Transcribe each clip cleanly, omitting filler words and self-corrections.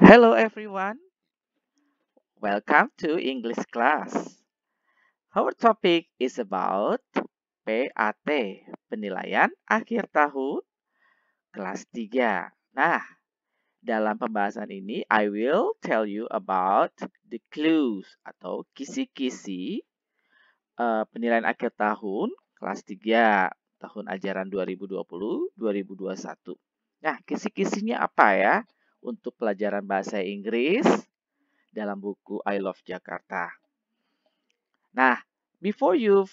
Hello everyone, welcome to English class. Our topic is about PAT, penilaian akhir tahun kelas 3. Nah, dalam pembahasan ini I will tell you about the clues atau kisi-kisi penilaian akhir tahun kelas 3 tahun ajaran 2020-2021. Nah, kisi-kisinya apa ya untuk pelajaran bahasa Inggris dalam buku I Love Jakarta. Nah, before you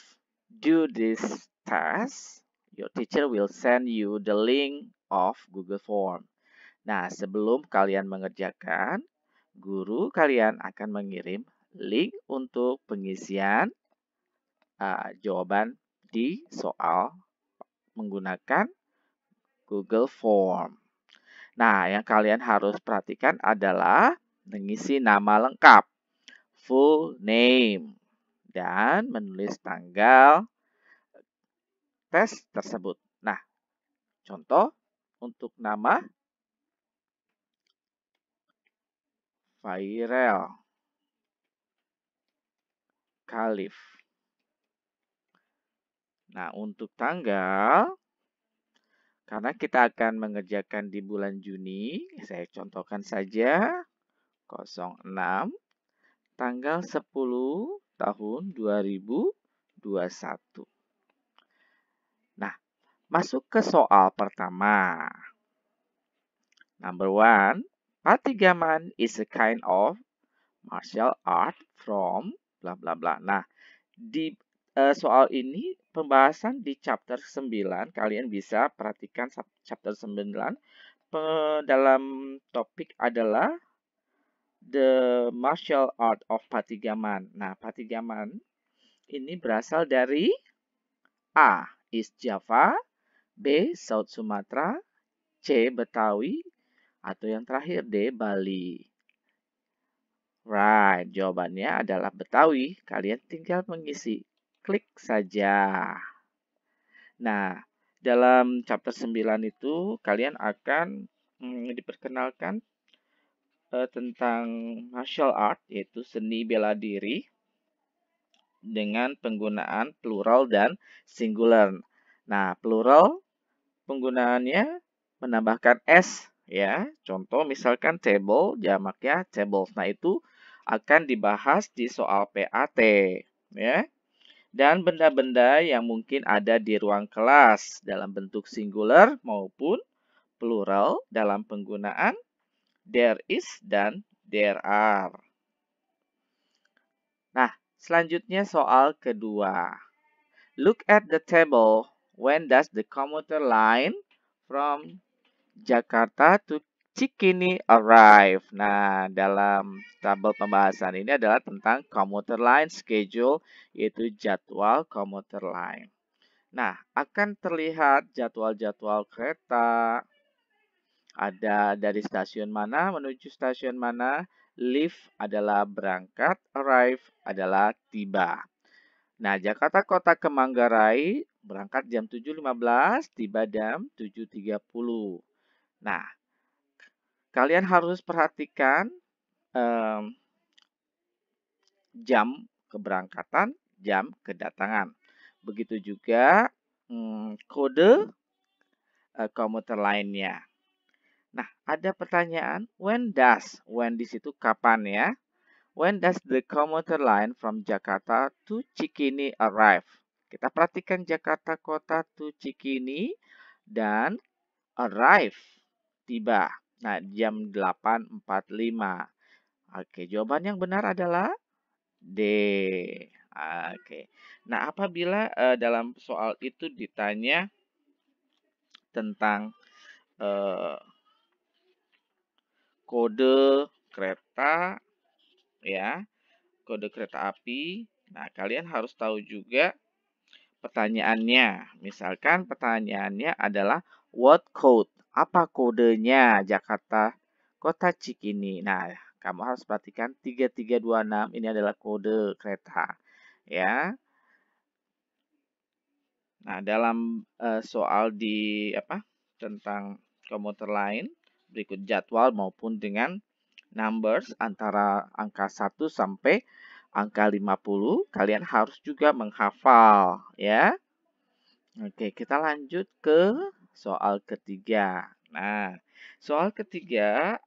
do this task, your teacher will send you the link of Google Form. Nah, sebelum kalian mengerjakan, guru kalian akan mengirim link untuk pengisian jawaban di soal menggunakan Google Form. Nah, yang kalian harus perhatikan adalah mengisi nama lengkap, full name, dan menulis tanggal tes tersebut. Nah, contoh untuk nama Fairel Khalif. Nah, untuk tanggal, karena kita akan mengerjakan di bulan Juni, saya contohkan saja 06 tanggal 10 tahun 2021. Nah, masuk ke soal pertama. Number 1, Patigaman is a kind of martial art from bla bla bla. Nah, di soal ini pembahasan di chapter 9, kalian bisa perhatikan chapter 9 dalam topik adalah the martial art of Patigaman. Nah, Patigaman ini berasal dari A. East Java, B. South Sumatra, C. Betawi, atau yang terakhir D. Bali. Right, jawabannya adalah Betawi. Kalian tinggal mengisi. Klik saja. Nah, dalam chapter 9 itu kalian akan diperkenalkan tentang martial art, yaitu seni bela diri dengan penggunaan plural dan singular. Nah, plural penggunaannya menambahkan S ya. Contoh misalkan table, jamaknya tables. Nah, itu akan dibahas di soal PAT ya. Dan benda-benda yang mungkin ada di ruang kelas dalam bentuk singular maupun plural dalam penggunaan there is dan there are. Nah, selanjutnya soal kedua. Look at the table. When does the commuter line from Jakarta to Cikini arrive? Nah, dalam tabel pembahasan ini adalah tentang commuter line schedule, yaitu jadwal commuter line. Nah, akan terlihat jadwal-jadwal kereta, ada dari stasiun mana menuju stasiun mana, leave adalah berangkat, arrive adalah tiba. Nah, Jakarta Kota ke Manggarai berangkat jam 7.15, tiba jam 7.30. Nah, kalian harus perhatikan jam keberangkatan, jam kedatangan. Begitu juga kode komuter lainnya. Nah, ada pertanyaan, when di situ kapan ya? When does the commuter line from Jakarta to Cikini arrive? Kita perhatikan Jakarta Kota to Cikini dan arrive, tiba. Nah, jam 8.45. Oke, jawaban yang benar adalah D. Oke. Nah, apabila dalam soal itu ditanya tentang kode kereta ya, kode kereta api. Nah, kalian harus tahu juga pertanyaannya. Misalkan pertanyaannya adalah what code? Apa kodenya Jakarta Kota Cikini? Nah, kamu harus perhatikan 3326 ini adalah kode kereta ya. Nah, dalam soal di tentang komuter lain berikut jadwal maupun dengan numbers antara angka 1 sampai angka 50, kalian harus juga menghafal ya. Oke, kita lanjut ke soal ketiga. Nah, soal ketiga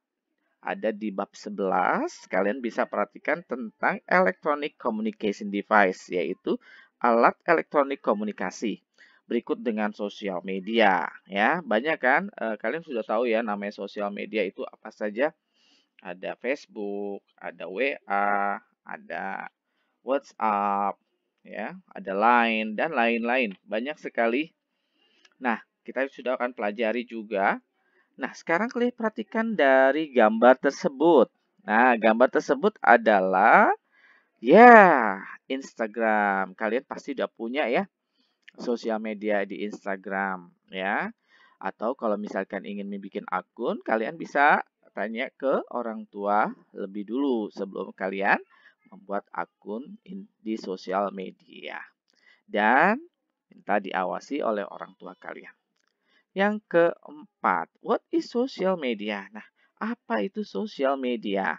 ada di bab 11. Kalian bisa perhatikan tentang electronic communication device, yaitu alat elektronik komunikasi. Berikut dengan sosial media ya. Banyak kan kalian sudah tahu ya namanya sosial media itu apa saja? Ada Facebook, ada WA, ada WhatsApp, ya, ada Line dan lain-lain. Banyak sekali. Nah, kita sudah akan pelajari juga. Nah, sekarang kalian perhatikan dari gambar tersebut. Nah, gambar tersebut adalah ya, Instagram. Kalian pasti udah punya ya sosial media di Instagram ya. Atau kalau misalkan ingin membuat akun, kalian bisa tanya ke orang tua lebih dulu sebelum kalian membuat akun di sosial media. Dan minta diawasi oleh orang tua kalian. Yang keempat, what is social media? Nah, apa itu social media?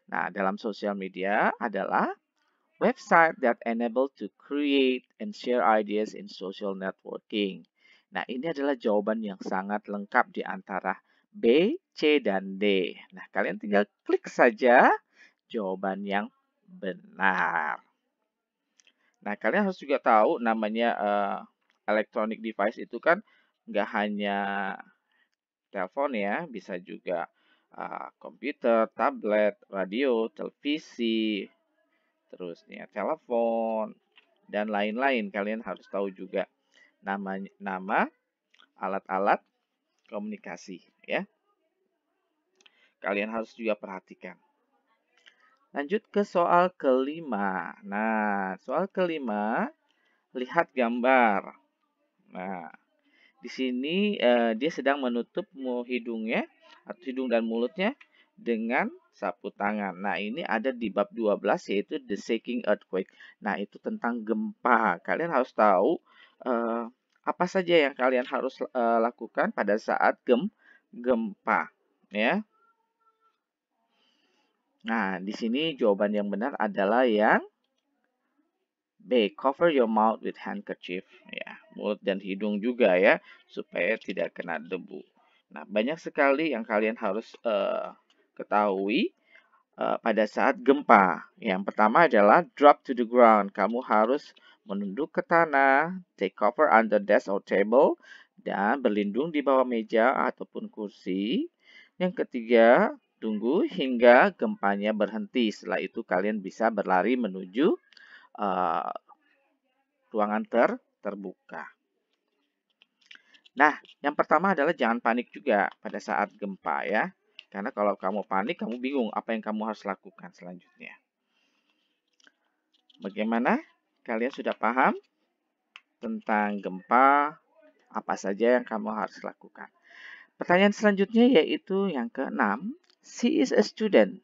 Nah, dalam social media adalah website that enable to create and share ideas in social networking. Nah, ini adalah jawaban yang sangat lengkap di antara B, C, dan D. Nah, kalian tinggal klik saja jawaban yang benar. Nah, kalian harus juga tahu namanya electronic device itu kan nggak hanya telepon ya, bisa juga komputer, tablet, radio, televisi, terus ya telepon dan lain-lain. Kalian harus tahu juga nama alat-alat komunikasi ya. Kalian harus juga perhatikan. Lanjut ke soal kelima. Nah, soal kelima, lihat gambar. Nah, di sini dia sedang menutup hidungnya atau hidung dan mulutnya dengan sapu tangan. Nah, ini ada di bab 12 yaitu the shaking earthquake. Nah, itu tentang gempa. Kalian harus tahu apa saja yang kalian harus lakukan pada saat gempa, ya. Nah, di sini jawaban yang benar adalah yang B. Cover your mouth with handkerchief. Ya, mulut dan hidung juga ya, supaya tidak kena debu. Nah, banyak sekali yang kalian harus ketahui pada saat gempa. Yang pertama adalah drop to the ground. Kamu harus menunduk ke tanah, take cover under desk or table, dan berlindung di bawah meja ataupun kursi. Yang ketiga, tunggu hingga gempanya berhenti. Setelah itu kalian bisa berlari menuju ruangan terbuka. Nah, yang pertama adalah jangan panik juga pada saat gempa ya. Karena kalau kamu panik, kamu bingung apa yang kamu harus lakukan selanjutnya. Bagaimana? Kalian sudah paham tentang gempa? Apa saja yang kamu harus lakukan? Pertanyaan selanjutnya yaitu yang keenam. She is a student.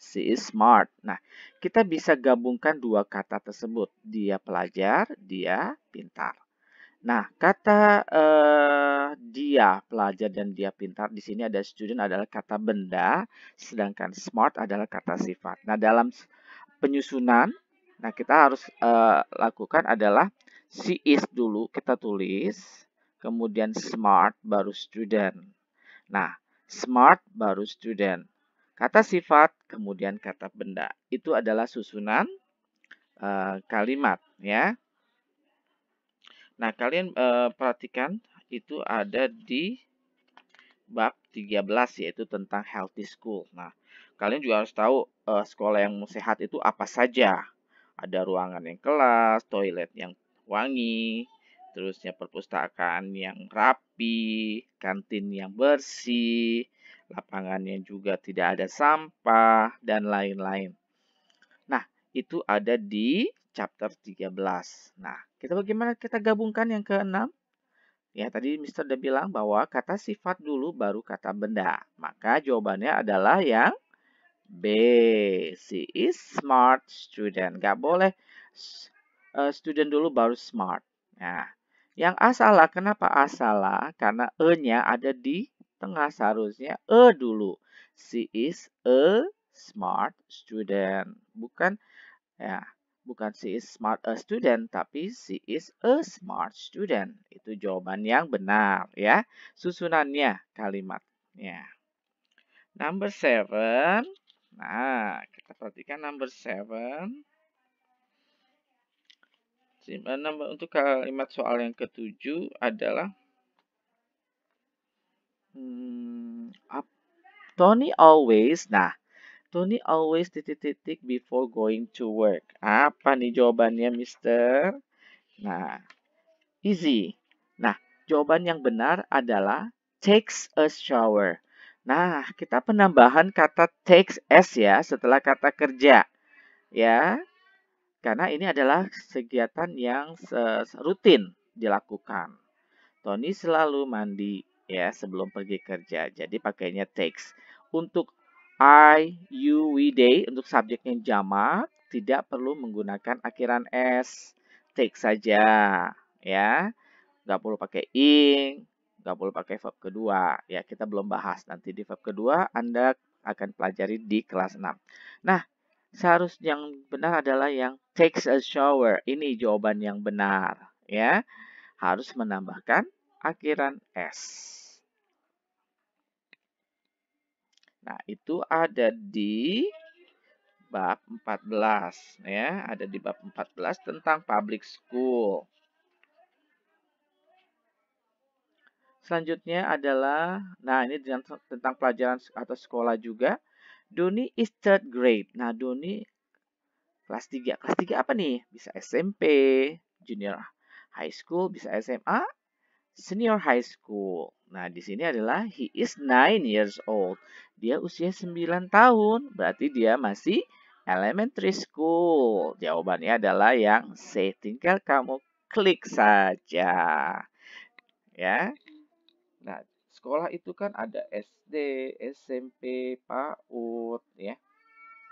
She is smart. Nah, kita bisa gabungkan dua kata tersebut. Dia pelajar, dia pintar. Nah, kata dia pelajar dan dia pintar di sini ada student adalah kata benda, sedangkan smart adalah kata sifat. Nah, dalam penyusunan, nah kita harus lakukan adalah she is dulu kita tulis, kemudian smart baru student. Nah, smart baru student. Kata sifat, kemudian kata benda. Itu adalah susunan kalimat ya. Nah, kalian perhatikan itu ada di bab 13 yaitu tentang healthy school. Nah, kalian juga harus tahu sekolah yang sehat itu apa saja. Ada ruangan yang kelas, toilet yang wangi, terusnya perpustakaan yang rapi, kantin yang bersih, lapangannya juga tidak ada sampah, dan lain-lain. Nah, itu ada di chapter 13. Nah, bagaimana kita gabungkan yang keenam? Ya, tadi Mister udah bilang bahwa kata sifat dulu baru kata benda. Maka jawabannya adalah yang B. She is smart student. Gak boleh student dulu baru smart. Nah, yang A salah. Kenapa A salah? Karena E-nya ada di tengah, seharusnya E dulu. she is a smart student. Bukan ya, bukan she is smart a student, tapi she is a smart student. Itu jawaban yang benar ya. Susunannya kalimatnya. Number 7. Nah, kita perhatikan number 7. Untuk kalimat soal yang ketujuh adalah Tony always. Nah, Tony always titik-titik before going to work. Apa nih jawabannya, Mister? Nah, easy. Nah, jawaban yang benar adalah takes a shower. Nah, kita penambahan kata takes s ya setelah kata kerja. Ya, karena ini adalah kegiatan yang rutin dilakukan. Tony selalu mandi ya sebelum pergi kerja. Jadi pakainya takes. Untuk I, you, we, they untuk subjek yang jamak tidak perlu menggunakan akhiran s. Take saja ya. Nggak perlu pakai ing, nggak perlu pakai verb kedua. Ya, kita belum bahas. Nanti di verb kedua Anda akan pelajari di kelas 6. Nah, seharusnya yang benar adalah yang takes a shower. Ini jawaban yang benar, ya. Harus menambahkan akhiran s. Nah, itu ada di bab 14, ya. Ada di bab 14 tentang public school. Selanjutnya adalah, nah ini tentang pelajaran atau sekolah juga. Doni is third grade. Nah, Doni kelas 3. Kelas 3 apa nih? Bisa SMP, junior high school, bisa SMA, senior high school. Nah, di sini adalah he is 9 years old. Dia usia 9 tahun. Berarti dia masih elementary school. Jawabannya adalah yang C. Tinggal kamu klik saja. Ya. Nah, sekolah itu kan ada SD, SMP, PAUD, ya.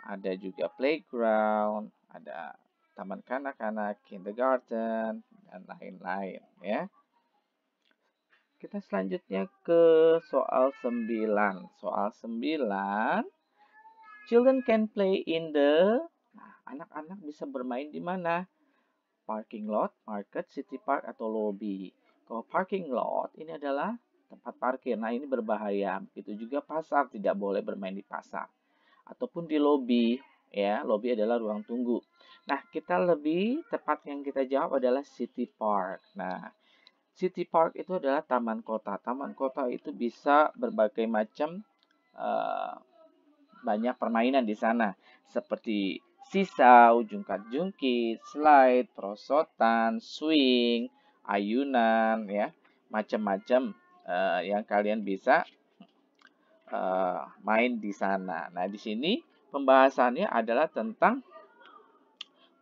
Ada juga playground, ada taman kanak-kanak, kindergarten, dan lain-lain, ya. Kita selanjutnya ke soal 9. Soal 9, children can play in the... Nah, anak-anak bisa bermain di mana? Parking lot, market, city park, atau lobby. Kalau parking lot, ini adalah tempat parkir. Nah, ini berbahaya. Itu juga pasar, tidak boleh bermain di pasar. Ataupun di lobi, ya. Lobi adalah ruang tunggu. Nah, kita lebih tepat yang kita jawab adalah city park. Nah, city park itu adalah taman kota. Taman kota itu bisa berbagai macam banyak permainan di sana. Seperti sisau, jungkat-jungkit, slide, perosotan, swing, ayunan, ya, macam-macam yang kalian bisa main di sana. Nah, di sini pembahasannya adalah tentang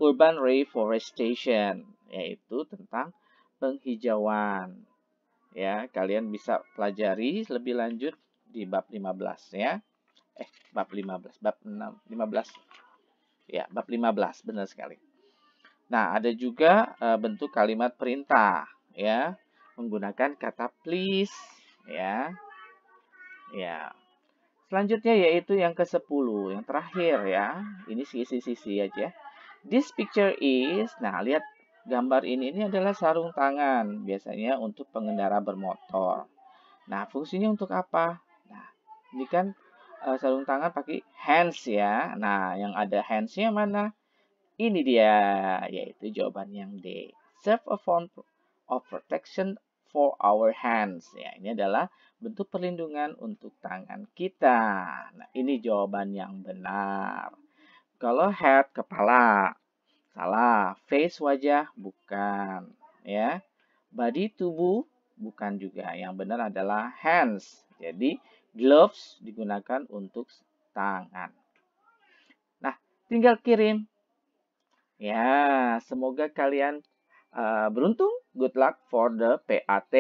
urban reforestation, yaitu tentang penghijauan. Ya, kalian bisa pelajari lebih lanjut di bab 15 ya. Bab 15, bab 6, 15. Ya, bab 15, benar sekali. Nah, ada juga bentuk kalimat perintah, ya, menggunakan kata please, ya. Ya. Selanjutnya yaitu yang ke-10, yang terakhir ya. Ini sisi-sisi aja. This picture is, nah lihat gambar ini adalah sarung tangan, biasanya untuk pengendara bermotor. Nah, fungsinya untuk apa? Nah, ini kan sarung tangan pakai hands ya. Nah, yang ada hands-nya mana? Ini dia, yaitu jawaban yang D. Serve a form of protection for our hands. Ya, ini adalah bentuk perlindungan untuk tangan kita. Nah, ini jawaban yang benar. Kalau head, kepala. Salah. Face, wajah, bukan. Ya. Body, tubuh, bukan juga. Yang benar adalah hands. Jadi, gloves digunakan untuk tangan. Nah, tinggal kirim. Ya, semoga kalian beruntung. Good luck for the PAT.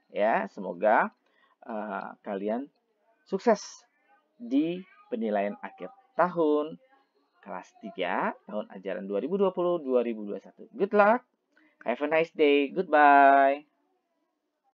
Ya, semoga kalian sukses di penilaian akhir tahun kelas 3 tahun ajaran 2020-2021. Good luck. Have a nice day. Goodbye.